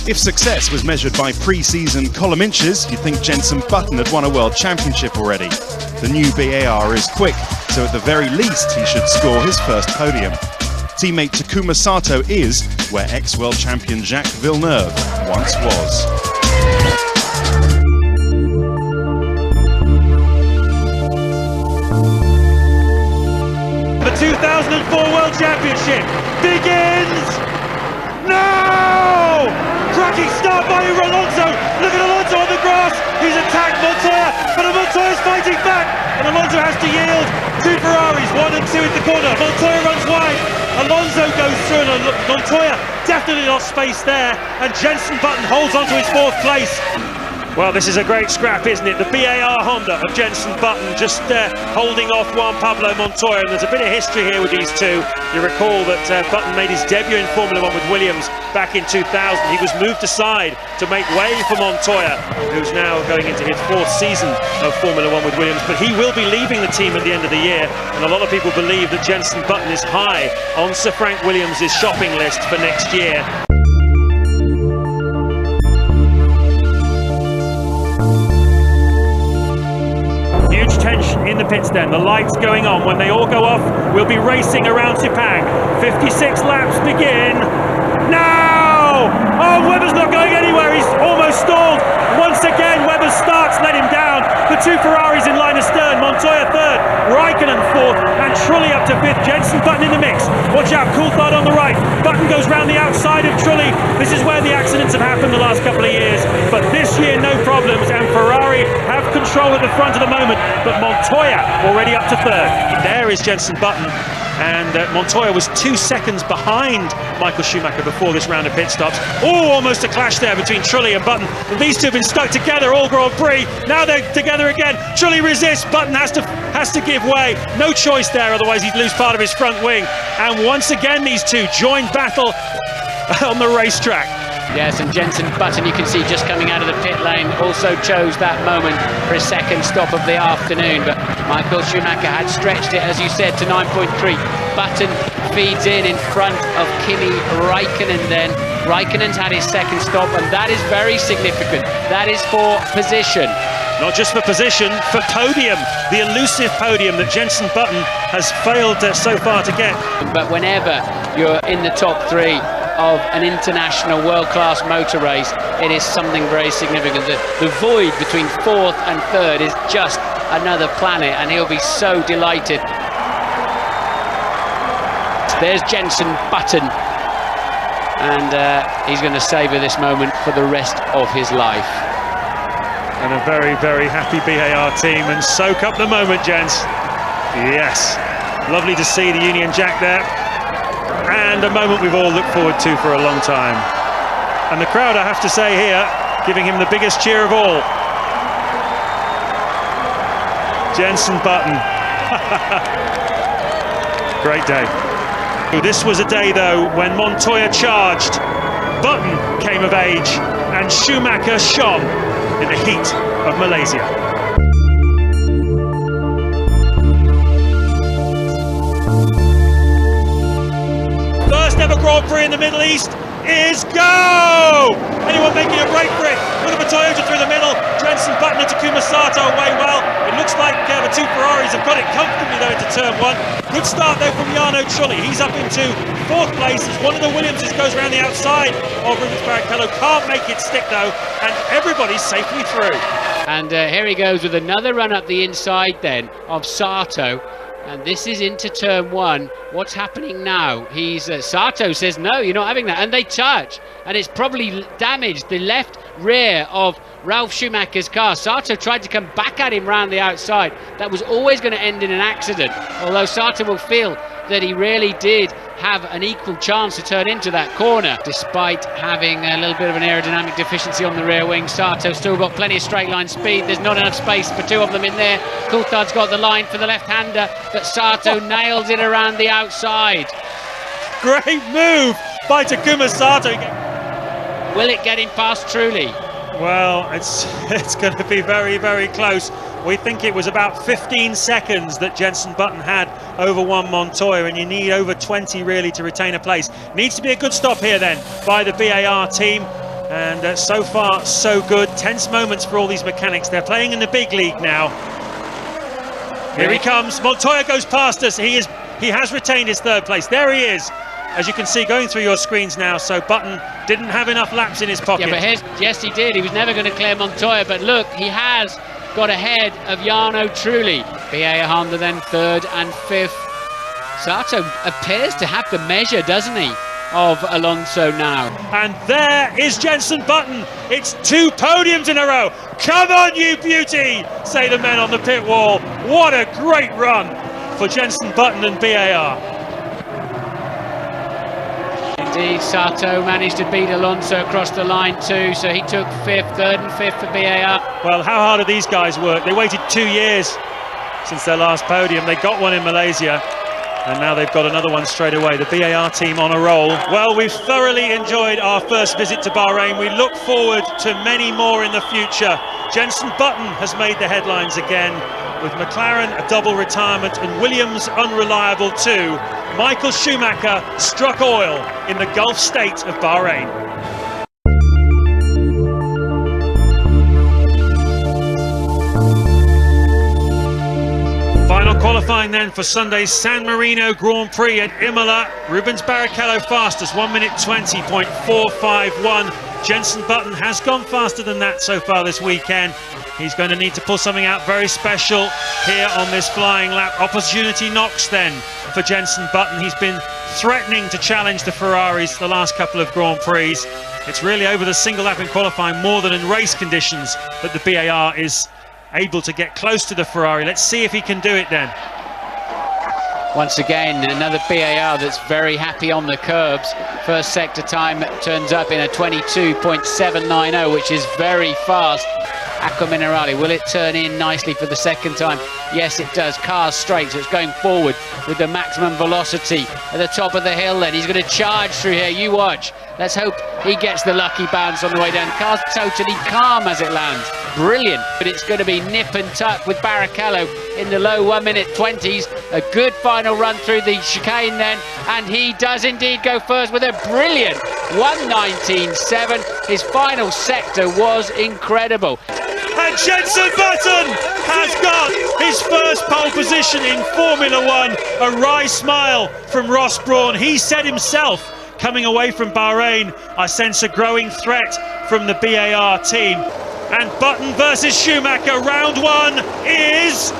If success was measured by pre-season column inches, you'd think Jenson Button had won a world championship already. The new BAR is quick, so at the very least he should score his first podium. Teammate Takuma Sato is where ex-world champion Jacques Villeneuve once was. The 2004 World Championship begins now! Cracking start by Alonso. Look at Alonso on the grass. He's attacked Montoya, but Montoya's fighting back, and Alonso has to yield. Two Ferraris, 1 and 2 in the corner. Montoya runs wide. Alonso goes through, and Montoya definitely lost space there, and Jenson Button holds on to his 4th place. Well, this is a great scrap, isn't it? The BAR Honda of Jenson Button just holding off Juan Pablo Montoya, and there's a bit of history here with these two. You recall that Button made his debut in Formula 1 with Williams back in 2000. He was moved aside to make way for Montoya, who's now going into his 4th season of Formula 1 with Williams, but he will be leaving the team at the end of the year, and a lot of people believe that Jenson Button is high on Sir Frank Williams' shopping list for next year. Tension in the pits then, the lights going on. When they all go off, we'll be racing around Sepang. 56 laps begin now! Oh, Webber's not going anywhere, he's almost stalled. Once again, Webber starts, let him down. The 2 Ferraris in line astern, Montoya 3rd, Raikkonen 4th, and Trulli up to 5th. Jenson Button in the mix. Watch out, Coulthard on the right. Button goes round the outside of Trulli. This is where the accidents have happened the last couple of years, but this year no problems, and Ferrari have control at the front at the moment, but Montoya already up to 3rd. There is Jenson Button, and Montoya was 2 seconds behind Michael Schumacher before this round of pit stops. Oh, almost a clash there between Trulli and Button. But these two have been stuck together all Grand Prix. Now they're together again. Trulli resists, Button has to give way. No choice there, otherwise he'd lose part of his front wing. And once again these two join battle on the racetrack. Yes, and Jenson Button, you can see just coming out of the pit lane, also chose that moment for his 2nd stop of the afternoon. But Michael Schumacher had stretched it, as you said, to 9.3. Button feeds in front of Kimi Raikkonen then. Raikkonen's had his 2nd stop, and that is very significant. That is for position. Not just for position, for podium. The elusive podium that Jenson Button has failed so far to get. But whenever you're in the top 3 of an international world-class motor race, it is something very significant. The void between 4th and 3rd is just another planet, and he'll be so delighted. There's Jenson Button, and he's going to savour this moment for the rest of his life. And a very, very happy BAR team, and soak up the moment, gents. Yes, lovely to see the Union Jack there. And a moment we've all looked forward to for a long time. And the crowd, I have to say here, giving him the biggest cheer of all. Jenson Button. Great day. This was a day, though, when Montoya charged, Button came of age, and Schumacher shone in the heat of Malaysia. Ever Grand Prix in the Middle East is go! Anyone making a break for it? Look at the Toyota through the middle. Jenson Button and Takuma Sato away well. It looks like the 2 Ferraris have got it comfortably though into turn 1. Good start though from Jarno Trulli. He's up into 4th place as one of the Williamses goes around the outside of Rubens Barrichello. Can't make it stick though, and everybody's safely through. And here he goes with another run up the inside then of Sato. And this is into turn 1. What's happening now? Sato says, no, you're not having that. And they touch. And it's probably damaged the left rear of Ralf Schumacher's car. Sato tried to come back at him round the outside. That was always going to end in an accident. Although Sato will feel that he really did have an equal chance to turn into that corner. Despite having a little bit of an aerodynamic deficiency on the rear wing, Sato still got plenty of straight line speed. There's not enough space for 2 of them in there. Coulthard's got the line for the left-hander, but Sato nails it around the outside. Great move by Takuma Sato. Will it get him past Trulli? Well, it's going to be very, very close. We think it was about 15 seconds that Jenson Button had over Juan Montoya, and you need over 20 really to retain a place. Needs to be a good stop here then by the BAR team. And so far, so good. Tense moments for all these mechanics. They're playing in the big league now. Here he comes. Montoya goes past us. He has retained his third place. There he is. As you can see, going through your screens now. So Button didn't have enough laps in his pocket. Yeah, but yes, he did. He was never going to clear Montoya. But look, he has got ahead of Jarno Trulli. BA Honda then third and fifth. Sato appears to have the measure, doesn't he, of Alonso now. And there is Jenson Button. It's 2 podiums in a row. Come on, you beauty, say the men on the pit wall. What a great run for Jenson Button and BAR. Indeed, Sato managed to beat Alonso across the line too, so he took third and fifth for BAR. Well, how hard have these guys worked? They waited 2 years since their last podium. They got one in Malaysia, and now they've got another one straight away. The BAR team on a roll. Well, we've thoroughly enjoyed our first visit to Bahrain. We look forward to many more in the future. Jenson Button has made the headlines again, with McLaren a double retirement and Williams unreliable too. Michael Schumacher struck oil in the Gulf state of Bahrain. Final qualifying then for Sunday's San Marino Grand Prix at Imola. Rubens Barrichello fastest, 1 minute 20.451. Jenson Button has gone faster than that so far this weekend. He's going to need to pull something out very special here on this flying lap. Opportunity knocks then for Jenson Button. He's been threatening to challenge the Ferraris the last couple of Grand Prix. It's really over the single lap in qualifying more than in race conditions that the BAR is able to get close to the Ferrari. Let's see if he can do it then. Once again, another BAR that's very happy on the curbs. First sector time turns up in a 22.790, which is very fast. Aqua Minerale, will it turn in nicely for the second time? Yes, it does. Car's straight, so it's going forward with the maximum velocity at the top of the hill then. He's going to charge through here, you watch. Let's hope he gets the lucky bounce on the way down. Car's totally calm as it lands. Brilliant, but it's going to be nip and tuck with Barrichello in the low 1 minute 20s. A good final run through the chicane then, and he does indeed go first with a brilliant 1:19.7. His final sector was incredible. And Jenson Button has got his first pole position in Formula One. A wry smile from Ross Brawn. He said himself, coming away from Bahrain, I sense a growing threat from the BAR team. And Button versus Schumacher, round one is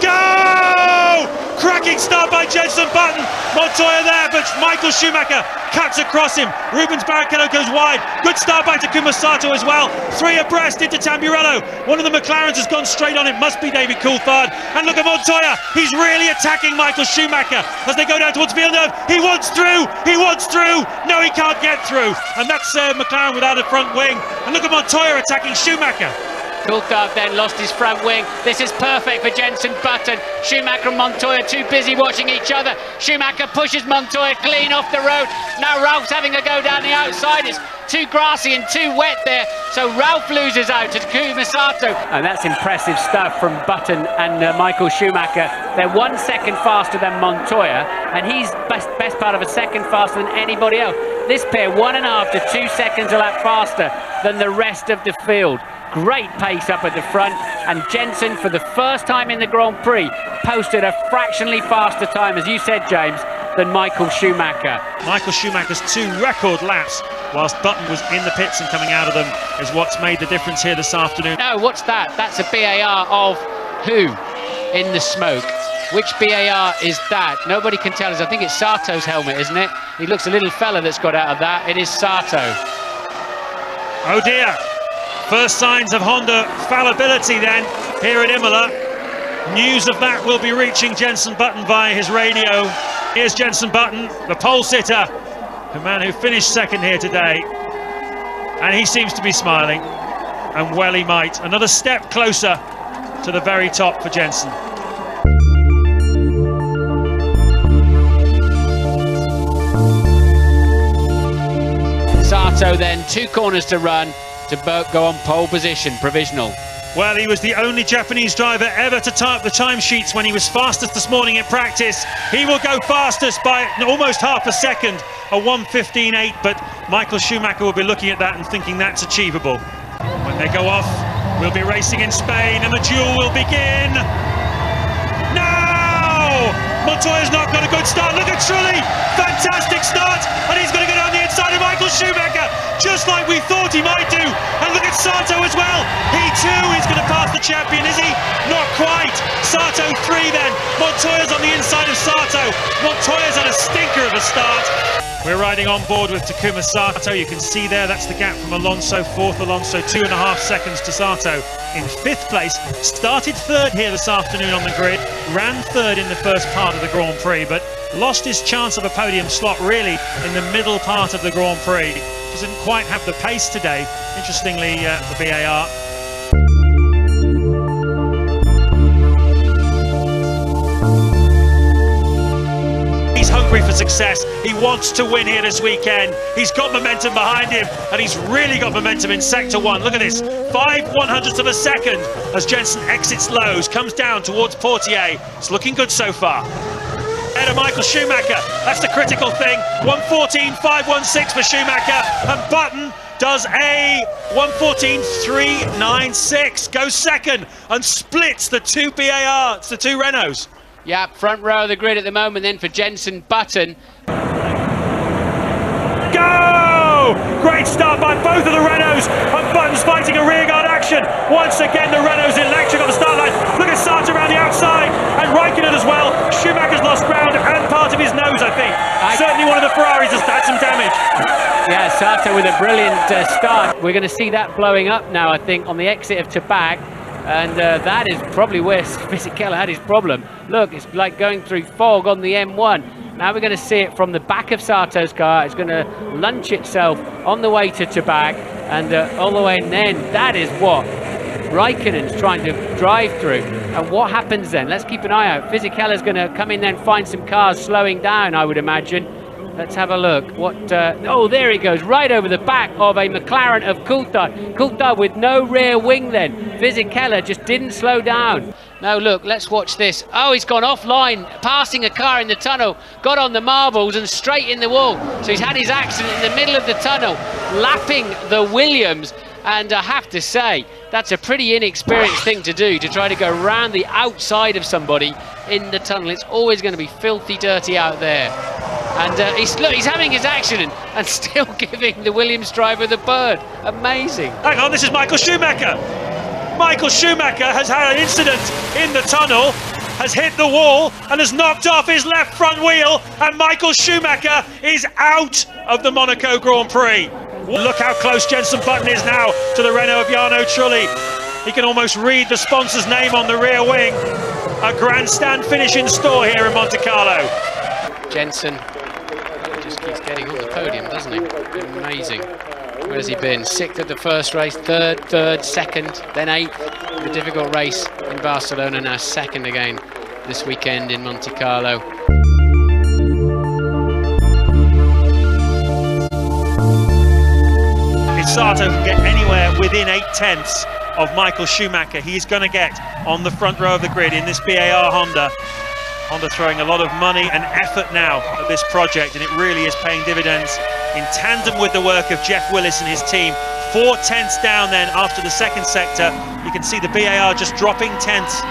go! Cracking start by Jenson Button. Montoya there, but Michael Schumacher cuts across him. Rubens Barrichello goes wide. Good start by Takuma Sato as well. 3 abreast into Tamburello. One of the McLarens has gone straight on it. Must be David Coulthard. And look at Montoya. He's really attacking Michael Schumacher as they go down towards Villeneuve. He wants through. He wants through. No, he can't get through. And that's McLaren without a front wing. And look at Montoya attacking Schumacher. Coulthard then lost his front wing. This is perfect for Jenson Button. Schumacher and Montoya too busy watching each other. Schumacher pushes Montoya clean off the road. Now Ralph's having a go down the outside. It's too grassy and too wet there, so Ralph loses out to Takuma Sato. And that's impressive stuff from Button and Michael Schumacher. They're 1 second faster than Montoya, and he's best part of a second faster than anybody else. This pair 1.5 to 2 seconds a lap faster than the rest of the field. Great pace up at the front, and Jenson, for the first time in the Grand Prix, posted a fractionally faster time, as you said, James, than Michael Schumacher. Michael Schumacher's 2 record laps, whilst Button was in the pits and coming out of them, is what's made the difference here this afternoon. No, what's that? That's a BAR of who in the smoke? Which BAR is that? Nobody can tell us. I think it's Sato's helmet, isn't it? He looks a little fella that's got out of that. It is Sato. Oh dear. First signs of Honda fallibility then here at Imola. News of that will be reaching Jenson Button via his radio. Here's Jenson Button, the pole sitter, the man who finished second here today. And he seems to be smiling, and well he might. Another step closer to the very top for Jenson. Sato then 2 corners to run to go on pole position, provisional. Well, he was the only Japanese driver ever to type the timesheets when he was fastest this morning in practice. He will go fastest by almost half a second, a 1:15.8, but Michael Schumacher will be looking at that and thinking that's achievable. When they go off, we'll be racing in Spain and the duel will begin. Now! Montoya's not got a good start. Look at Trulli, fantastic start, and he's going to go down the inside of Michael Schumacher, just like we thought he might do. And look at Sato as well. He too is going to pass the champion, is he? Not quite. Sato 3 then. Montoya's on the inside of Sato. Montoya's had a stinker of a start. We're riding on board with Takuma Sato. You can see there, that's the gap from Alonso. Fourth Alonso, 2.5 seconds to Sato in 5th place. Started 3rd here this afternoon on the grid. Ran 3rd in the first part of the Grand Prix, but lost his chance of a podium slot really in the middle part of the Grand Prix. Doesn't quite have the pace today. Interestingly, the VAR. He's hungry for success. He wants to win here this weekend. He's got momentum behind him, and he's really got momentum in Sector 1. Look at this, 5/100ths of a second as Jensen exits Lowe's, comes down towards Portier. It's looking good so far. Ahead of Michael Schumacher, that's the critical thing. 1:14.516 for Schumacher, and Button does a 1:14.396, goes second and splits the two BARs, the two Renaults. Yeah, front row of the grid at the moment then for Jensen Button. Go! Great start by both of the Renaults, and Button's fighting a rearguard action. Once again, the Renaults electric on the start line. Look at Sato around the outside, and Raikkonen as well. Schumacher's lost ground and part of his nose, I think. Certainly one of the Ferraris has had some damage. Yeah, Sato with a brilliant start. We're going to see that blowing up now, I think, on the exit of Tabak. And that is probably where Fisichella had his problem. Look, it's like going through fog on the M1. Now we're going to see it from the back of Sato's car. It's going to launch itself on the way to Tabak and all the way, and then that is what Raikkonen's trying to drive through. And what happens then? Let's keep an eye out. Fisichella's going to come in then, find some cars slowing down, I would imagine. Let's have a look. Oh, there he goes, right over the back of a McLaren of Coulthard. Coulthard with no rear wing then. Fisichella just didn't slow down. Now look, let's watch this. Oh, he's gone offline, passing a car in the tunnel, got on the marbles and straight in the wall. So he's had his accident in the middle of the tunnel, lapping the Williams. And I have to say, that's a pretty inexperienced thing to do, to try to go round the outside of somebody in the tunnel. It's always going to be filthy dirty out there. And he's having his accident and still giving the Williams driver the bird. Amazing. Hang on, this is Michael Schumacher. Michael Schumacher has had an incident in the tunnel, has hit the wall and has knocked off his left front wheel, and Michael Schumacher is out of the Monaco Grand Prix. Look how close Jensen Button is now to the Renault of Jarno Trulli. He can almost read the sponsor's name on the rear wing. A grandstand finish in store here in Monte Carlo. Jensen just keeps getting on the podium, doesn't he? Amazing. Where's he been? 6th at the first race, 3rd, 2nd, then 8th. The difficult race in Barcelona, now 2nd again this weekend in Monte Carlo. If Sato can get anywhere within 8/10ths of Michael Schumacher, he's going to get on the front row of the grid in this BAR Honda. Honda throwing a lot of money and effort now at this project, and it really is paying dividends in tandem with the work of Jeff Willis and his team. 4 tenths down then after the second sector. You can see the BAR just dropping tenths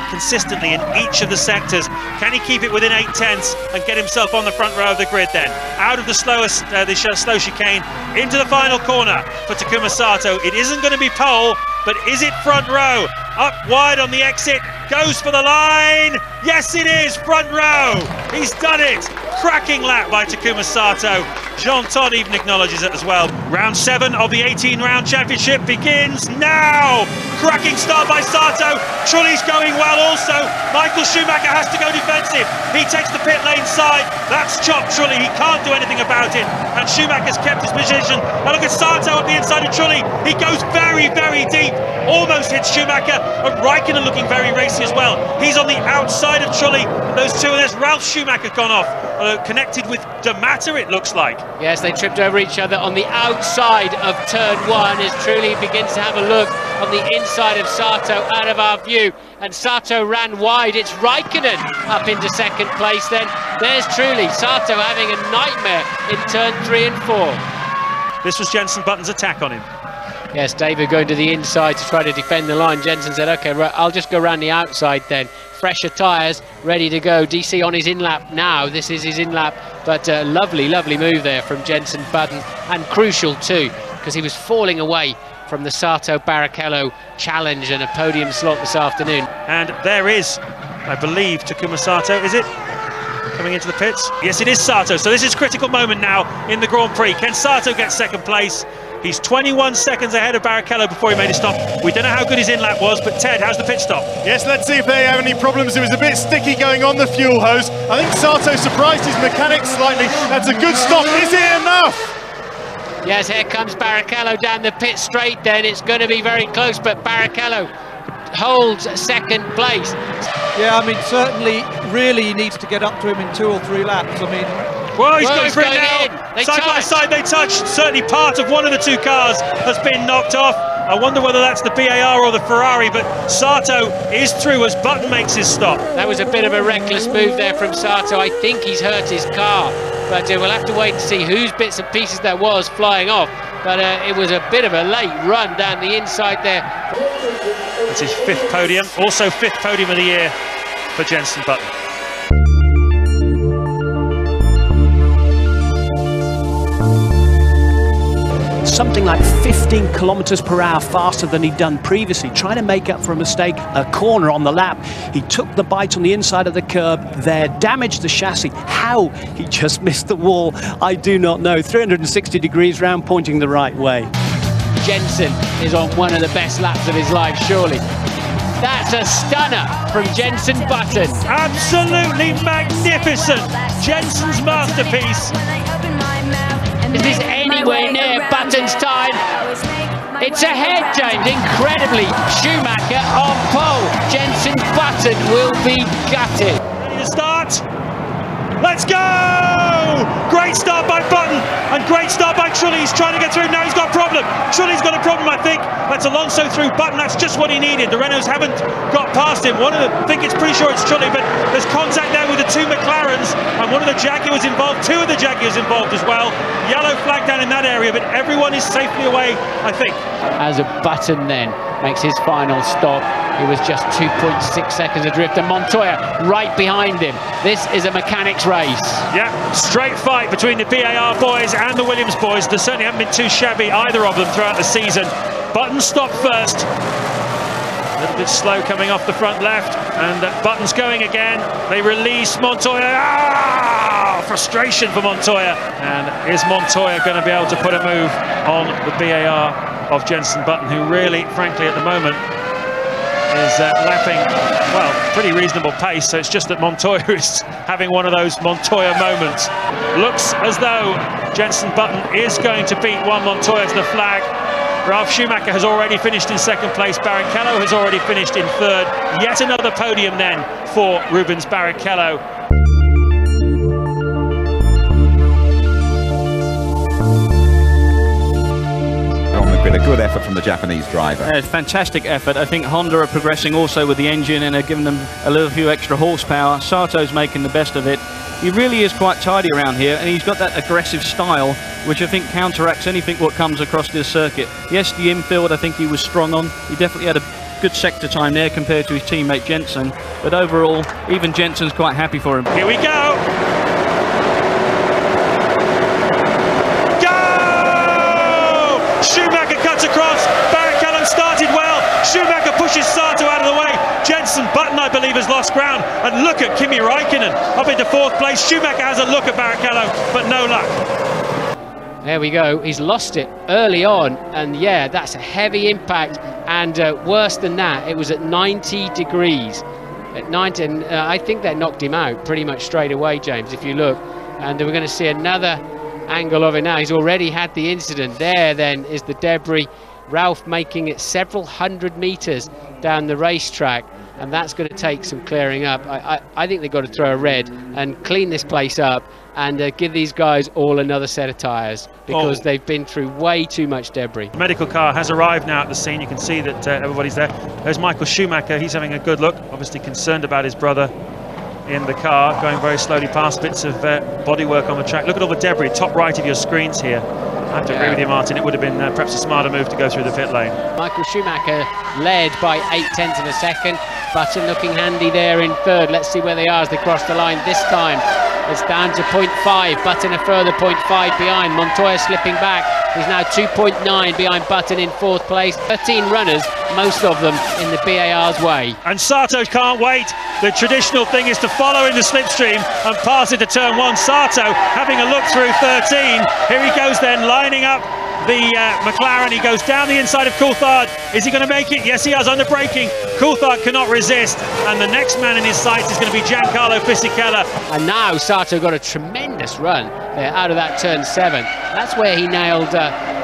consistently in each of the sectors. Can he keep it within 8 tenths and get himself on the front row of the grid then? Out of the slow chicane into the final corner for Takuma Sato. It isn't going to be pole, but is it front row? Up wide on the exit, goes for the line. Yes, it is front row. He's done it. Cracking lap by Takuma Sato. Jean Todt even acknowledges it as well. Round 7 of the 18-round championship begins now. Cracking start by Sato. Trulli's going well also. Michael Schumacher has to go defensive. He takes the pit lane side. That's chopped Trulli. He can't do anything about it. And Schumacher's kept his position. And look at Sato at the inside of Trulli. He goes very, very deep. Almost hits Schumacher. And Raikkonen looking very racy as well. He's on the outside of Trulli. Those two, and there's Ralf Schumacher gone off, connected with De Matter, it looks like. Yes, they tripped over each other on the outside of turn one as Trulli begins to have a look on the inside of Sato, out of our view, and Sato ran wide. It's Raikkonen up into second place then. There's Trulli. Sato having a nightmare in turn 3 and 4. This was Jenson Button's attack on him. Yes, David going to the inside to try to defend the line. Jenson said, OK, right, I'll just go around the outside then. Fresher tyres, ready to go. DC on his in-lap now. This is his in-lap, but lovely, lovely move there from Jenson Button, and crucial too, because he was falling away from the Sato Barrichello challenge and a podium slot this afternoon. And there is, I believe, Takuma Sato, is it? Coming into the pits? Yes, it is Sato. So this is a critical moment now in the Grand Prix. Can Sato get second place? He's 21 seconds ahead of Barrichello before he made a stop. We don't know how good his in-lap was, but Ted, how's the pit stop? Yes, let's see if they have any problems. It was a bit sticky going on the fuel hose. I think Sato surprised his mechanics slightly. That's a good stop. Is it enough? Yes, here comes Barrichello down the pit straight then. It's going to be very close, but Barrichello holds second place. Yeah, I mean, certainly, really he needs to get up to him in 2 or 3 laps. I mean... Well, he's going for it now. Side by side they touch. Certainly part of one of the two cars has been knocked off. I wonder whether that's the BAR or the Ferrari, but Sato is through as Button makes his stop. That was a bit of a reckless move there from Sato. I think he's hurt his car, but we'll have to wait and see whose bits and pieces that was flying off. But it was a bit of a late run down the inside there. That's his 5th podium, also 5th podium of the year for Jenson Button. Something like 15 kilometers per hour faster than he'd done previously, trying to make up for a mistake, a corner on the lap. He took the bite on the inside of the curb there, damaged the chassis. How he just missed the wall, I do not know. 360 degrees round, pointing the right way. Jenson is on one of the best laps of his life, surely. That's a stunner from Jenson Button. Absolutely magnificent. Jenson's masterpiece. Is this anywhere near Button's time? It's ahead, James, incredibly. Schumacher on pole. Jenson Button will be gutted. Ready to start? Let's go! Great start by Button and great start by Trulli. He's trying to get through. Now he's got a problem. Trulli's got a problem, I think. That's Alonso through Button. That's just what he needed. The Renaults haven't got past him. I think it's pretty sure it's Trulli, but there's contact there with the 2 McLarens and one of the Jaguars involved. 2 of the Jaguars involved as well. Yellow flag down in that area, but everyone is safely away, I think. As a Button then makes his final stop, he was just 2.6 seconds adrift, and Montoya right behind him. This is a mechanics race. Yeah, straight fight between the BAR boys and the Williams boys. They certainly haven't been too shabby, either of them, throughout the season. Button stopped first. A little bit slow coming off the front left, and Button's going again. They release Montoya. Ah! Frustration for Montoya. And is Montoya going to be able to put a move on the BAR of Jenson Button, who really, frankly, at the moment, is lapping, well, pretty reasonable pace. So it's just that Montoya is having one of those Montoya moments. Looks as though Jenson Button is going to beat Juan Montoya to the flag. Ralf Schumacher has already finished in second place. Barrichello has already finished in third. Yet another podium then for Rubens Barrichello. A good effort from the Japanese driver. Fantastic effort. I think Honda are progressing also with the engine and are giving them a little few extra horsepower. Sato's making the best of it. He really is quite tidy around here, and he's got that aggressive style which I think counteracts anything what comes across this circuit. Yes, the infield I think he was strong on. He definitely had a good sector time there compared to his teammate Jenson, but overall even Jenson's quite happy for him. Here we go. Schumacher cuts across, Barrichello started well, Schumacher pushes Sato out of the way, Jenson Button I believe has lost ground, and look at Kimi Raikkonen up into 4th place. Schumacher has a look at Barrichello, but no luck. There we go, he's lost it early on, and yeah, that's a heavy impact, and worse than that, it was at 90 degrees. At 90, and I think that knocked him out pretty much straight away, James, if you look, and we're going to see another angle of it now. He's already had the incident. There then is the debris Ralph making it several hundred metres down the racetrack, and that's going to take some clearing up. I think they've got to throw a red and clean this place up and give these guys all another set of tyres, because they've been through way too much debris. The medical car has arrived now at the scene. You can see that everybody's there. There's Michael Schumacher. He's having a good look, obviously concerned about his brother in the car, going very slowly past bits of bodywork on the track. Look at all the debris, top right of your screens here. I have to agree with you, Martin. It would have been perhaps a smarter move to go through the pit lane. Michael Schumacher led by 0.8 of a second. Button looking handy there in third. Let's see where they are as they cross the line this time. It's down to 0.5. Button a further 0.5 behind. Montoya slipping back. He's now 2.9 behind Button in fourth place. 13 runners, most of them in the BAR's way. And Sato can't wait. The traditional thing is to follow in the slipstream and pass it to turn one. Sato having a look through 13. Here he goes then, lining up the McLaren. He goes down the inside of Coulthard. Is he going to make it? Yes, he has, under braking. Coulthard cannot resist, and the next man in his sights is going to be Giancarlo Fisichella. And now Sato got a tremendous run there out of that turn 7. That's where he nailed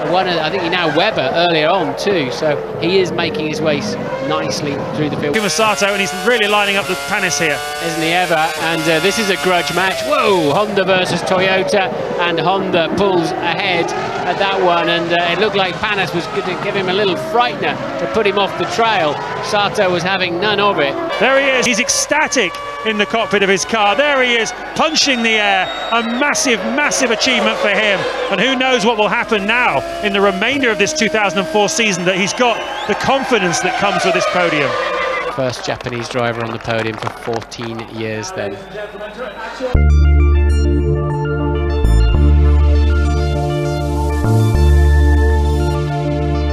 I think he nailed Webber earlier on too, so he is making his way nicely through the field. Sato, and he's really lining up the Panis here. Isn't he ever? And this is a grudge match. Whoa, Honda versus Toyota, and Honda pulls ahead at that one, and it looked like Panis was going to give him a little frightener to put him off the trail. Sato was having none of it. There he is, he's ecstatic in the cockpit of his car. There he is, punching the air. A massive, massive achievement for him. And who knows what will happen now in the remainder of this 2004 season, that he's got the confidence that comes with this podium. First Japanese driver on the podium for 14 years then.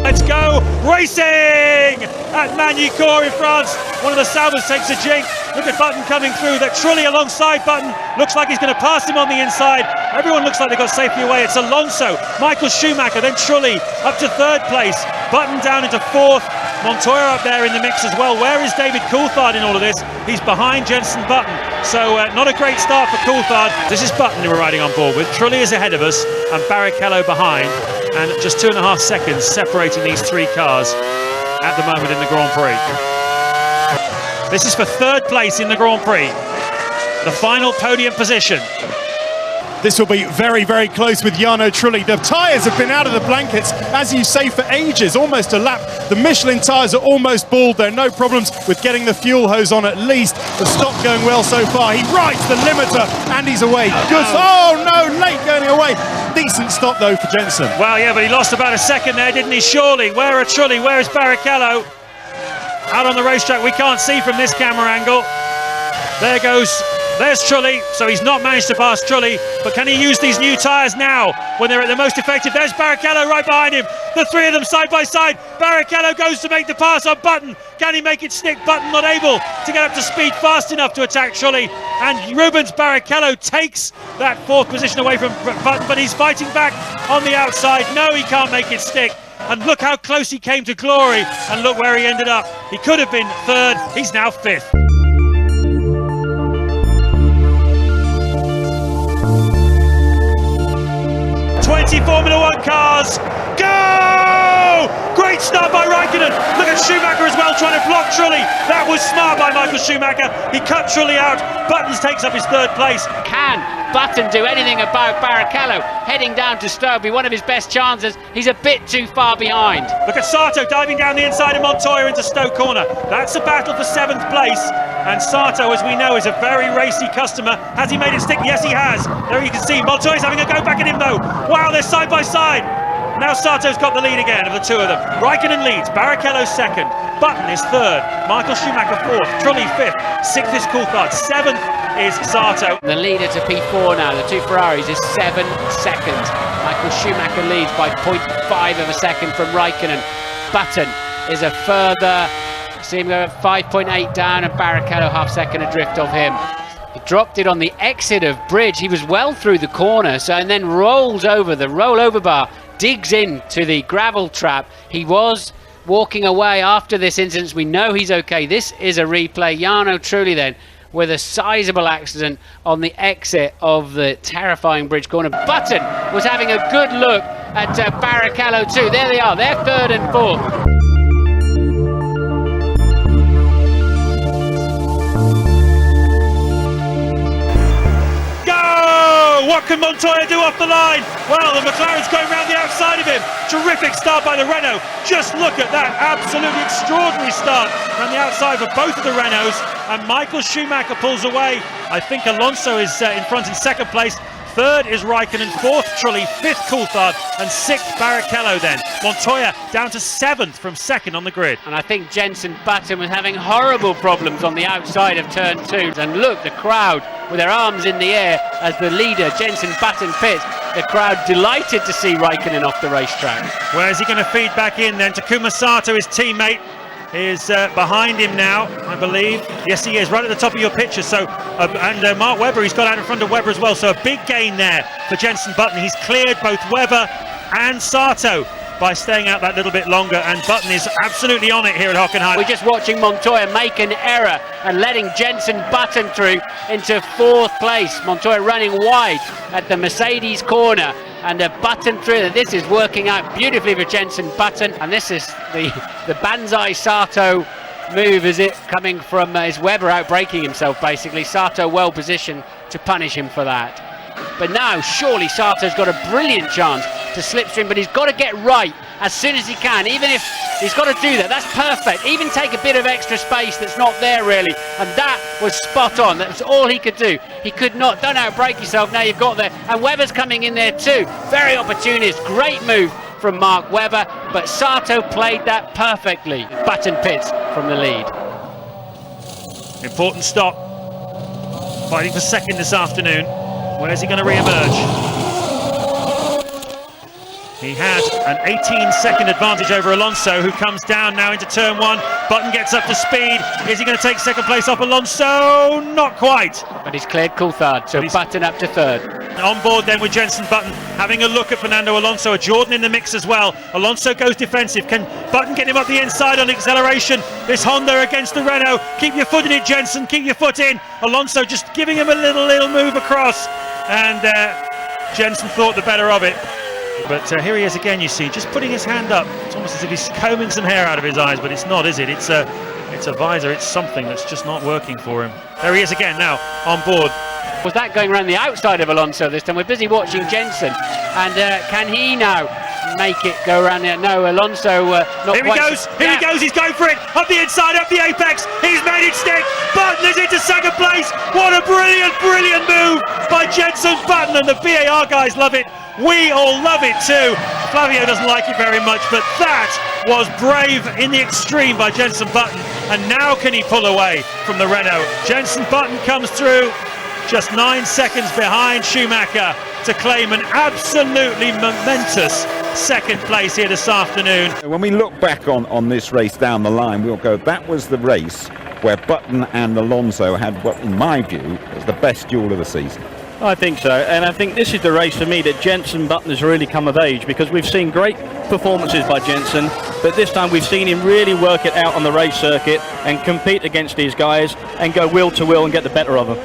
Let's go racing at Magny-Cours in France. One of the Saubers takes a jink. Look at Button coming through. That Trulli alongside Button looks like he's going to pass him on the inside. Everyone looks like they got safely away. It's Alonso, Michael Schumacher, then Trulli up to third place. Button down into fourth. Montoya up there in the mix as well. Where is David Coulthard in all of this? He's behind Jenson Button. So not a great start for Coulthard. This is Button who we're riding on board with. Trulli is ahead of us and Barrichello behind. And just 2.5 seconds separating these three cars at the moment in the Grand Prix. This is for third place in the Grand Prix. The final podium position. This will be very, very close with Jarno Trulli. The tyres have been out of the blankets, as you say, for ages, almost a lap. The Michelin tyres are almost bald. There are no problems with getting the fuel hose on at least. The stop going well so far. He rides the limiter and he's away. Good. Oh no, late going away. Decent stop though for Jenson. Well, yeah, but he lost about a second there, didn't he? Surely. Where are Trulli? Where is Barrichello? Out on the racetrack, we can't see from this camera angle. There's Trulli, so he's not managed to pass Trulli, but can he use these new tyres now when they're at the most effective? There's Barrichello right behind him, the three of them side by side. Barrichello goes to make the pass on Button. Can he make it stick? Button not able to get up to speed fast enough to attack Trulli, and Rubens Barrichello takes that fourth position away from Button, but he's fighting back on the outside. No, he can't make it stick. And look how close he came to glory, and look where he ended up. He could have been third, he's now fifth. 20 Formula One cars, go! Great start by Raikkonen. Look at Schumacher as well, trying to block Trulli. That was smart by Michael Schumacher. He cut Trulli out. Buttons takes up his third place. Can Button do anything about Barrichello heading down to Stowe? Be one of his best chances. He's a bit too far behind. Look at Sato diving down the inside of Montoya into Stowe corner. That's a battle for 7th place. And Sato, as we know, is a very racy customer. Has he made it stick? Yes, he has. There you can see Montoya's having a go back at him though. Wow, they're side by side. Now Sato's got the lead again of the two of them. Raikkonen leads, Barrichello second, Button is third, Michael Schumacher fourth, Trulli fifth, sixth is Coulthard, seventh is Sato. The leader to P4 now, the two Ferraris, is 7 seconds. Michael Schumacher leads by 0.5 of a second from Raikkonen. Button is a further, see him go 5.8 down, and Barrichello half second adrift of him. He dropped it on the exit of Bridge. He was well through the corner, so and then rolls over the rollover bar, digs into the gravel trap. He was walking away after this incident. We know he's okay. This is a replay. Jarno Trulli then with a sizable accident on the exit of the terrifying Bridge corner. Button was having a good look at Barrichello too. There they are, they're third and fourth. What can Montoya do off the line? Well, the McLaren's going round the outside of him. Terrific start by the Renault. Just look at that absolutely extraordinary start around the outside for both of the Renaults. And Michael Schumacher pulls away. I think Alonso is in front in second place. Third is Raikkonen, fourth Trulli, fifth Coulthard, and sixth Barrichello then. Montoya down to seventh from second on the grid. And I think Jenson Button was having horrible problems on the outside of turn 2. And look, the crowd with their arms in the air as the leader, Jenson Button, pits. The crowd delighted to see Raikkonen off the racetrack. Where's he going to feed back in then? Takuma Sato, his teammate, is behind him now, I believe. Yes, he is, right at the top of your picture. So, and Mark Webber, he's got out in front of Webber as well. So a big gain there for Jenson Button. He's cleared both Webber and Sato by staying out that little bit longer, and Button is absolutely on it here at Hockenheim. We're just watching Montoya make an error and letting Jenson Button through into fourth place. Montoya running wide at the Mercedes corner, and a Button through. This is working out beautifully for Jenson Button, and this is the Banzai Sato move, is it, coming from his Webber out braking himself basically. Sato well positioned to punish him for that. But now surely Sato's got a brilliant chance to slipstream, but he's got to get right as soon as he can. Even if he's got to do that, that's perfect. Even take a bit of extra space that's not there really, and that was spot on. That was all he could do. He could not, don't outbrake yourself. Now you've got there, and Webber's coming in there too. Very opportunist, great move from Mark Webber, but Sato played that perfectly. Button pits from the lead. Important stop. Fighting for second this afternoon. Where's he going to re-emerge? He had an 18-second advantage over Alonso, who comes down now into turn 1. Button gets up to speed. Is he going to take second place off Alonso? Not quite. But he's cleared Coulthard, so Button up to third. On board then with Jenson Button, having a look at Fernando Alonso. A Jordan in the mix as well. Alonso goes defensive. Can Button get him up the inside on acceleration? This Honda against the Renault. Keep your foot in it, Jenson. Keep your foot in. Alonso just giving him a little move across. And Jenson thought the better of it. But here he is again, you see, just putting his hand up. It's almost as if he's combing some hair out of his eyes, but it's not, is it? It's a visor, it's something that's just not working for him. There he is again now, on board. Was that going around the outside of Alonso this time? We're busy watching Jenson. And can he now make it go around there? No, Alonso not here quite. Here he goes, he's going for it. Up the inside, up the apex. He's made it stick. Button is into second place. What a brilliant move by Jenson Button, and the BAR guys love it. We all love it too. Flavio doesn't like it very much, but that was brave in the extreme by Jenson Button. And now can he pull away from the Renault? Jenson Button comes through just 9 seconds behind Schumacher to claim an absolutely momentous second place here this afternoon. When we look back on this race down the line, we'll go, that was the race where Button and Alonso had what, in my view, was the best duel of the season. I think so, and I think this is the race for me that Jenson Button has really come of age, because we've seen great performances by Jenson, but this time we've seen him really work it out on the race circuit and compete against these guys and go wheel to wheel and get the better of them.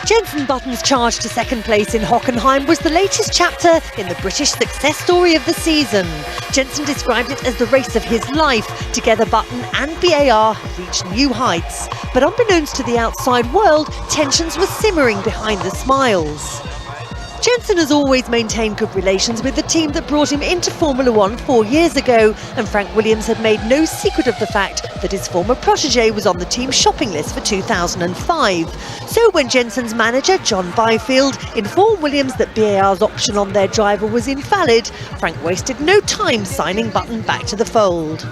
Jenson Button's charge to second place in Hockenheim was the latest chapter in the British success story of the season. Jenson described it as the race of his life. Together, Button and BAR have reached new heights. But unbeknownst to the outside world, tensions were simmering behind the smiles. Jenson has always maintained good relations with the team that brought him into Formula One 4 years ago, and Frank Williams had made no secret of the fact that his former protégé was on the team's shopping list for 2005. So when Jenson's manager, John Byfield, informed Williams that BAR's option on their driver was invalid, Frank wasted no time signing Button back to the fold.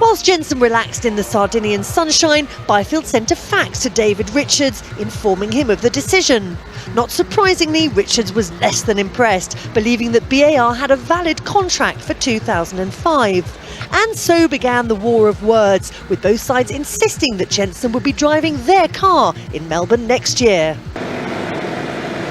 Whilst Jenson relaxed in the Sardinian sunshine, Byfield sent a fax to David Richards informing him of the decision. Not surprisingly, Richards was less than impressed, believing that BAR had a valid contract for 2005. And so began the war of words, with both sides insisting that Jenson would be driving their car in Melbourne next year.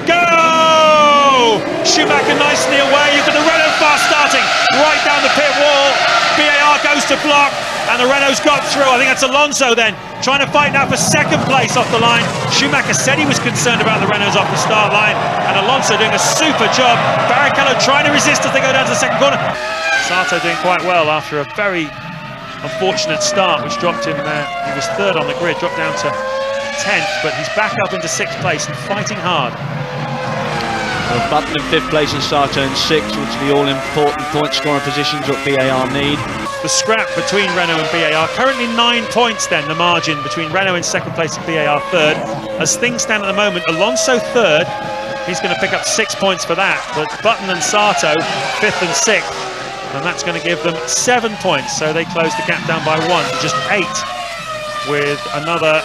Go! Schumacher nicely away. You've got the Renault fast starting right down the pit wall. BAR goes to block, and the Renault's got through. I think that's Alonso then, trying to fight now for second place off the line. Schumacher said he was concerned about the Renaults off the start line, and Alonso doing a super job. Barrichello trying to resist as they go down to the second corner. Sato doing quite well after a very unfortunate start, which dropped him, he was third on the grid, dropped down to 10th, but he's back up into 6th place and fighting hard. Well, Button in 5th place and Sato in 6th, which are the all-important point-scoring positions that BAR need. The scrap between Renault and BAR, currently 9 points then, the margin between Renault in 2nd place and BAR 3rd. As things stand at the moment, Alonso 3rd, he's going to pick up 6 points for that, but Button and Sato 5th and 6th. And that's going to give them 7 points, so they close the gap down by 1 to just 8, with another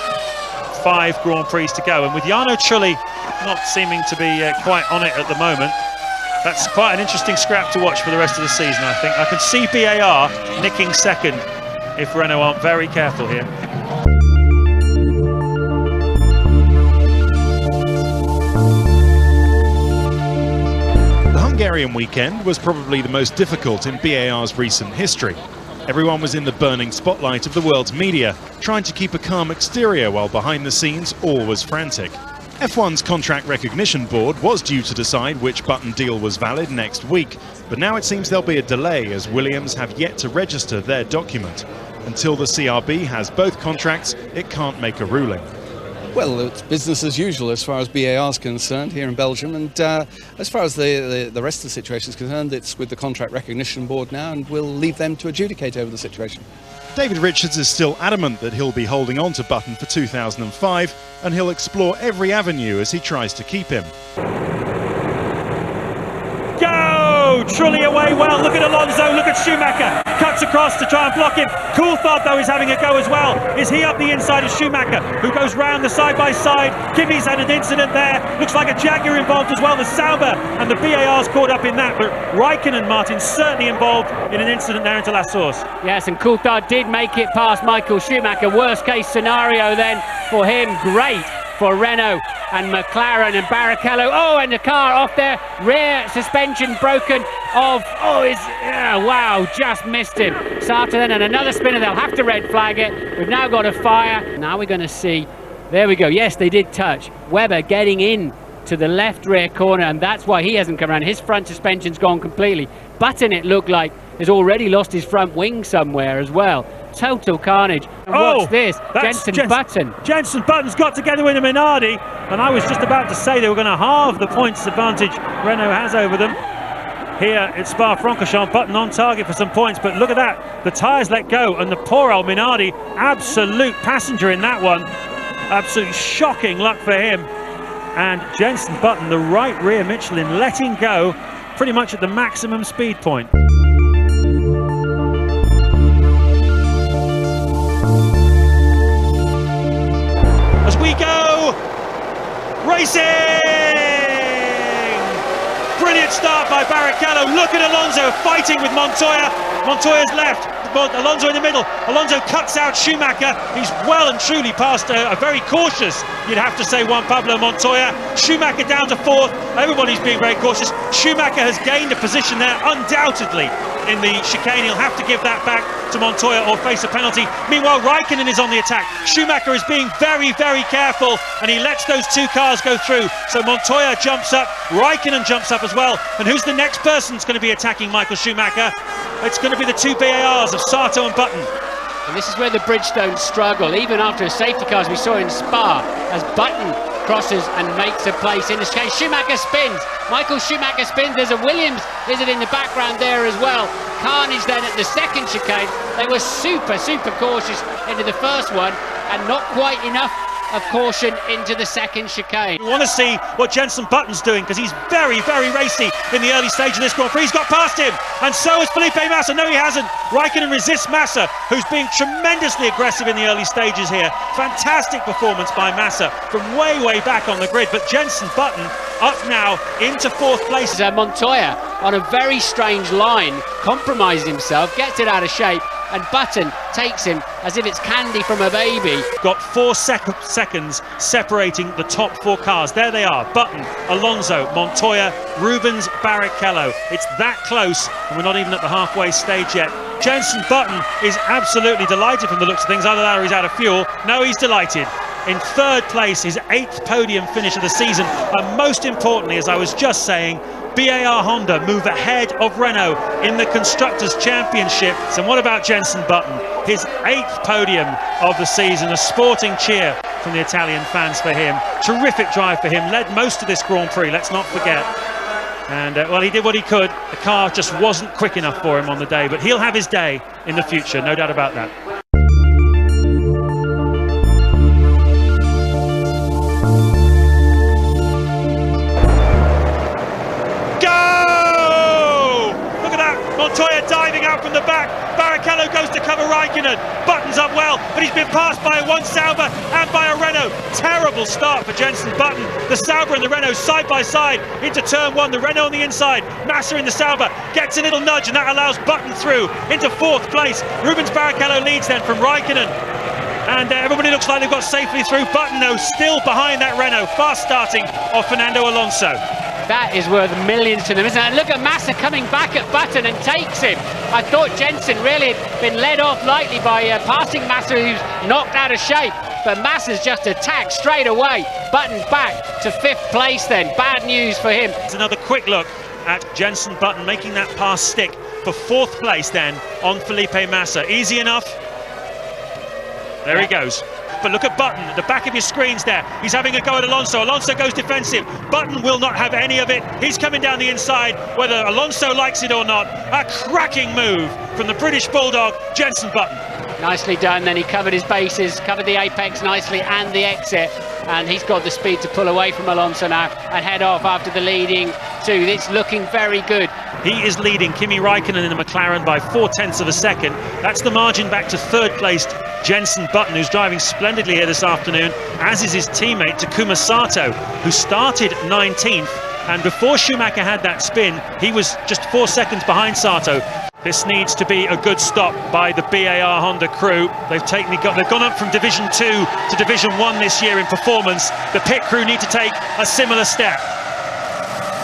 5 Grand Prix to go. And with Jarno Trulli not seeming to be quite on it at the moment, that's quite an interesting scrap to watch for the rest of the season, I think. I can see BAR nicking 2nd if Renault aren't very careful here. The Hungarian weekend was probably the most difficult in BAR's recent history. Everyone was in the burning spotlight of the world's media, trying to keep a calm exterior while behind the scenes all was frantic. F1's Contract Recognition Board was due to decide which Button deal was valid next week, but now it seems there'll be a delay as Williams have yet to register their document. Until the CRB has both contracts, it can't make a ruling. Well, it's business as usual as far as BAR is concerned here in Belgium, and as far as the rest of the situation is concerned, it's with the Contract Recognition Board now, and we'll leave them to adjudicate over the situation. David Richards is still adamant that he'll be holding on to Button for 2005, and he'll explore every avenue as he tries to keep him. Go! Trulli away well. Look at Alonso, look at Schumacher. Cuts across to try and block him. Coulthard, though, is having a go as well. Is he up the inside of Schumacher, who goes round the side-by-side? Kimi's had an incident there. Looks like a Jaguar involved as well. The Sauber and the BAR's caught up in that, but Raikkonen, Martin, certainly involved in an incident there into La Source. Yes, and Coulthard did make it past Michael Schumacher. Worst case scenario then for him. Great for Renault and McLaren and Barrichello. Oh, and the car off their rear suspension broken off. Wow, just missed him. Sato then, and another spinner. They'll have to red flag it. We've now got a fire. Now we're going to see. There we go. Yes, they did touch. Webber getting in to the left rear corner, and that's why he hasn't come around. His front suspension's gone completely. Button, it looked like, has already lost his front wing somewhere as well. Total carnage. And what's this? Jenson Button. Jenson Button's got together with a Minardi, and I was just about to say they were going to halve the points advantage Renault has over them. Here at Spa-Francorchamps, Button on target for some points, but look at that. The tyres let go, and the poor old Minardi, absolute passenger in that one. Absolutely shocking luck for him. And Jenson Button, the right rear Michelin, letting go pretty much at the maximum speed point. As we go, racing! Brilliant start by Barrichello. Look at Alonso fighting with Montoya. Montoya's left, Alonso in the middle. Alonso cuts out Schumacher. He's well and truly past a very cautious, you'd have to say, Juan Pablo Montoya. Schumacher down to 4th. Everybody's being very cautious. Schumacher has gained a position there, undoubtedly, in the chicane. He'll have to give that back to Montoya or face a penalty. Meanwhile, Raikkonen is on the attack. Schumacher is being very, very careful, and he lets those two cars go through. So Montoya jumps up, Raikkonen jumps up as well. And who's the next person that's going to be attacking Michael Schumacher? It's going to be the two BARs of Sato and Button. And this is where the Bridgestone struggle, even after a safety car, as we saw in Spa, as Button crosses and makes a place in this case. Schumacher spins. Michael Schumacher spins. There's a Williams visit in the background there as well. Carnage then at the second chicane. They were super, super cautious into the first one, and not quite enough of caution into the second chicane. We want to see what Jenson Button's doing, because he's very, very racy in the early stage of this Grand Prix. He's got past him, and so is Felipe Massa. No, he hasn't. Raikkonen resists Massa, who's being tremendously aggressive in the early stages here. Fantastic performance by Massa from way, way back on the grid. But Jenson Button up now into 4th place. Montoya on a very strange line, compromises himself, gets it out of shape, and Button takes him as if it's candy from a baby. Got 4 seconds separating the top 4 cars. There they are, Button, Alonso, Montoya, Rubens, Barrichello. It's that close, and we're not even at the halfway stage yet. Jenson Button is absolutely delighted from the looks of things. Either that or he's out of fuel. No, he's delighted. In 3rd place, his 8th podium finish of the season, and most importantly, as I was just saying, BAR Honda move ahead of Renault in the Constructors' Championship. And what about Jenson Button? His 8th podium of the season, a sporting cheer from the Italian fans for him. Terrific drive for him, led most of this Grand Prix, let's not forget. And well, he did what he could. The car just wasn't quick enough for him on the day, but he'll have his day in the future, no doubt about that. Montoya diving out from the back. Barrichello goes to cover Raikkonen. Button's up well, but he's been passed by one Sauber and by a Renault. Terrible start for Jenson Button. The Sauber and the Renault side by side into turn 1. The Renault on the inside. Massa in the Sauber gets a little nudge, and that allows Button through into 4th place. Rubens Barrichello leads then from Raikkonen. And everybody looks like they've got safely through. Button, though, still behind that Renault. Fast starting of Fernando Alonso. That is worth millions to them, isn't it? And look at Massa coming back at Button and takes him. I thought Jenson really had been led off lightly by passing Massa, who's knocked out of shape. But Massa's just attacked straight away. Button back to 5th place then. Bad news for him. It's another quick look at Jenson Button making that pass stick for 4th place then on Felipe Massa. Easy enough. There he goes. But look at Button at the back of your screens there. He's having a go at Alonso. Alonso goes defensive. Button will not have any of it. He's coming down the inside, whether Alonso likes it or not. A cracking move from the British Bulldog, Jenson Button. Nicely done. Then he covered his bases, covered the apex nicely and the exit. And he's got the speed to pull away from Alonso now and head off after the leading 2. It's looking very good. He is leading Kimi Raikkonen in the McLaren by 0.4 of a second. That's the margin back to 3rd placed Jenson Button, who's driving splendidly here this afternoon, as is his teammate Takuma Sato, who started 19th. And before Schumacher had that spin, he was just 4 seconds behind Sato. This needs to be a good stop by the BAR Honda crew. They've gone up from Division 2 to Division 1 this year in performance. The pit crew need to take a similar step.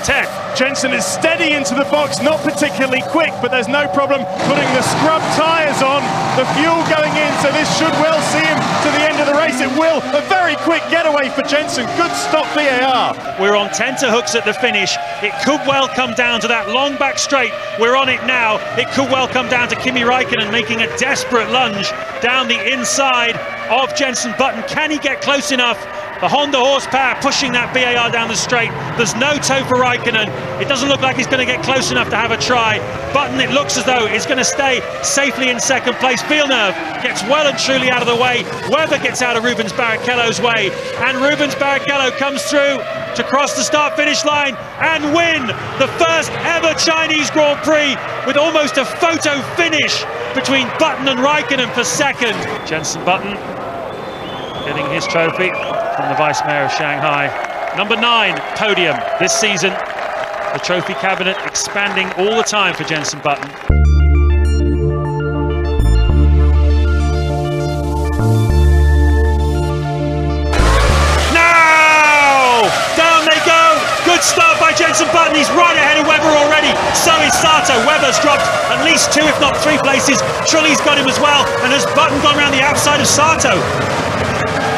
10. Jenson is steady into the box, not particularly quick, but there's no problem putting the scrub tyres on, the fuel going in, so this should well see him to the end of the race. It will. A very quick getaway for Jenson. Good stop, BAR. We're on tenterhooks at the finish. It could well come down to that long back straight. We're on it now. It could well come down to Kimi Raikkonen making a desperate lunge down the inside of Jenson Button. Can he get close enough? The Honda horsepower pushing that BAR down the straight. There's no toe for Raikkonen. It doesn't look like he's going to get close enough to have a try. Button, it looks as though he's going to stay safely in 2nd place. Villeneuve gets well and truly out of the way. Webber gets out of Rubens Barrichello's way. And Rubens Barrichello comes through to cross the start-finish line and win the first ever Chinese Grand Prix with almost a photo finish between Button and Raikkonen for 2nd. Jenson Button getting his trophy from the Vice Mayor of Shanghai. Number 9 podium this season. The trophy cabinet expanding all the time for Jenson Button. Now! Down they go! Good start by Jenson Button. He's right ahead of Webber already. So is Sato. Webber's dropped at least 2, if not 3 places. Trulli's got him as well. And has Button gone around the outside of Sato?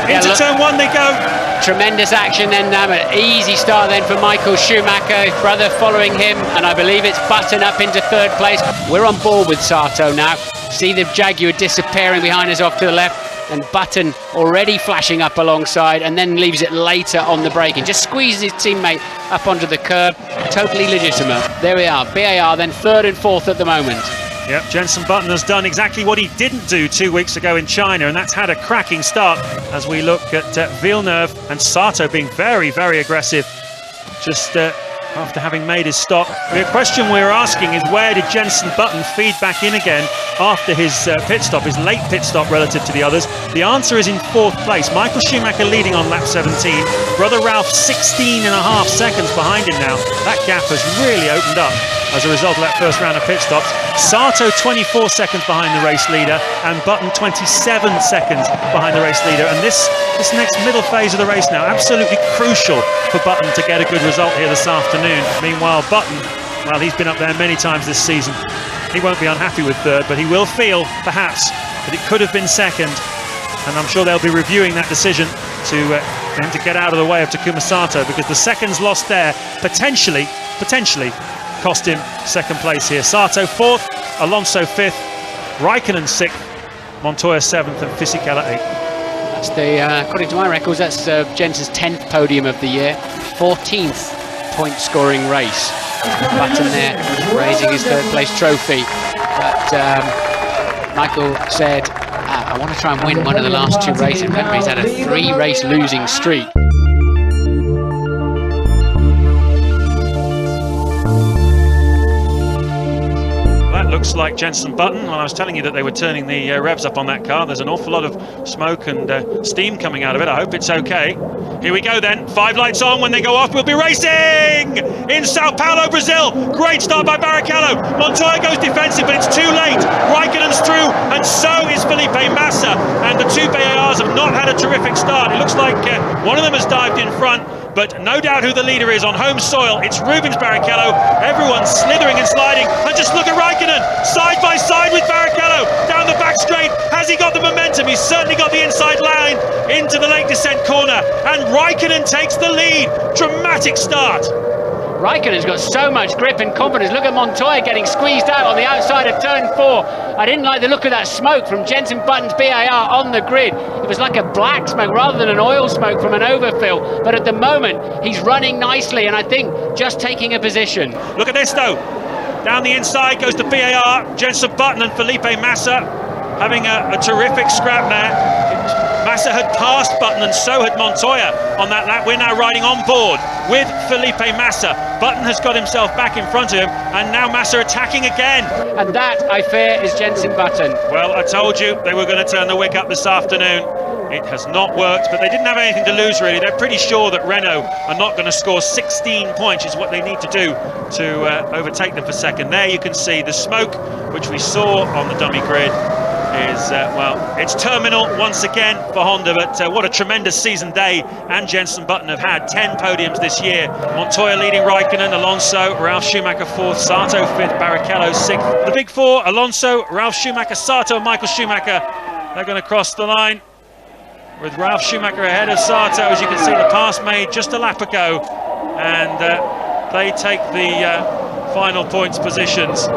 Into turn 1 they go. Tremendous action then, an easy start then for Michael Schumacher, his brother following him, and I believe it's Button up into 3rd place. We're on board with Sato now. See the Jaguar disappearing behind us off to the left, and Button already flashing up alongside, and then leaves it later on the braking. Just squeezes his teammate up onto the curb. Totally legitimate. There we are, BAR then 3rd and 4th at the moment. Yep, Jenson Button has done exactly what he didn't do 2 weeks ago in China, and that's had a cracking start as we look at Villeneuve and Sato being very, very aggressive just after having made his stop. The question we're asking is, where did Jenson Button feed back in again after his pit stop, his late pit stop relative to the others? The answer is in 4th place. Michael Schumacher leading on lap 17. Brother Ralph 16.5 seconds behind him now. That gap has really opened up. as a result of that first round of pit stops. Sato 24 seconds behind the race leader, and Button 27 seconds behind the race leader. And this next middle phase of the race now, absolutely crucial for Button to get a good result here this afternoon. Meanwhile, Button, well, he's been up there many times this season. He won't be unhappy with third, but he will feel, perhaps, that it could have been second. And I'm sure they'll be reviewing that decision for him to get out of the way of Takuma Sato, because the seconds lost there potentially cost him second place here. Sato 4th, Alonso 5th, Raikkonen 6th, Montoya 7th, and Fisichella 8th. That's according to my records, that's Jensen's 10th podium of the year, 14th point scoring race. Button there raising his third place trophy, but Michael said, I want to try and win one of the last 2 races. Remember, he's had a 3-race losing streak. Looks like Jenson Button. Well, I was telling you that they were turning the revs up on that car. There's an awful lot of smoke and steam coming out of it. I hope it's okay. Here we go then. 5 lights on. When they go off, we'll be racing in Sao Paulo, Brazil. Great start by Barrichello. Montoya goes defensive, but it's too late. Raikkonen's through, and so is Felipe Massa. And the 2 BARs have not had a terrific start. It looks like one of them has dived in front, but no doubt who the leader is on home soil. It's Rubens Barrichello. Everyone's slithering and sliding. And just look at Raikkonen, side by side with Barrichello, down the back straight. Has he got the momentum? He's certainly got the inside line into the late descent corner. And Raikkonen takes the lead. Dramatic start. Raikkonen's got so much grip and confidence. Look at Montoya getting squeezed out on the outside of turn 4. I didn't like the look of that smoke from Jenson Button's BAR on the grid. It was like a black smoke rather than an oil smoke from an overfill. But at the moment, he's running nicely, and I think just taking a position. Look at this though. Down the inside goes the BAR. Jenson Button and Felipe Massa having a terrific scrap there. Massa had passed Button, and so had Montoya on that lap. We're now riding on board with Felipe Massa. Button has got himself back in front of him, and now Massa attacking again. And that, I fear, is Jenson Button. Well, I told you they were going to turn the wick up this afternoon. It has not worked, but they didn't have anything to lose, really. They're pretty sure that Renault are not going to score 16 points, is what they need to do to overtake them for second. There you can see the smoke, which we saw on the dummy grid, is, well, it's terminal once again for Honda, but what a tremendous season they and Jenson Button have had. 10 podiums this year. Montoya leading Raikkonen, Alonso, Ralf Schumacher 4th, Sato 5th, Barrichello 6th. The big 4, Alonso, Ralf Schumacher, Sato and Michael Schumacher, they're going to cross the line with Ralf Schumacher ahead of Sato. As you can see, the pass made just a lap ago, and they take the final points positions.